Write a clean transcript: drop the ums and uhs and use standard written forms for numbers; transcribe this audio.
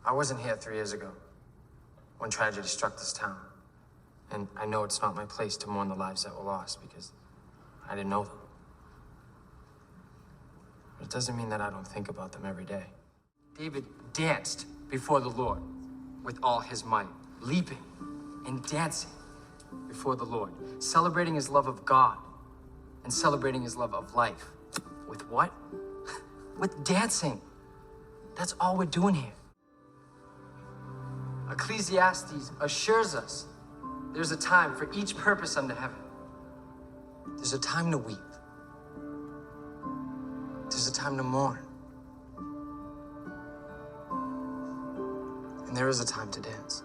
I wasn't here 3 years ago when tragedy struck this town. And I know it's not my place to mourn the lives that were lost because I didn't know them. But it doesn't mean that I don't think about them every day. David danced before the Lord with all his might, leaping and dancing before the Lord, celebrating his love of God and celebrating his love of life. With what? With dancing. That's all we're doing here. Ecclesiastes assures us there's a time for each purpose under heaven. There's a time to weep. There's a time to mourn. And there is a time to dance.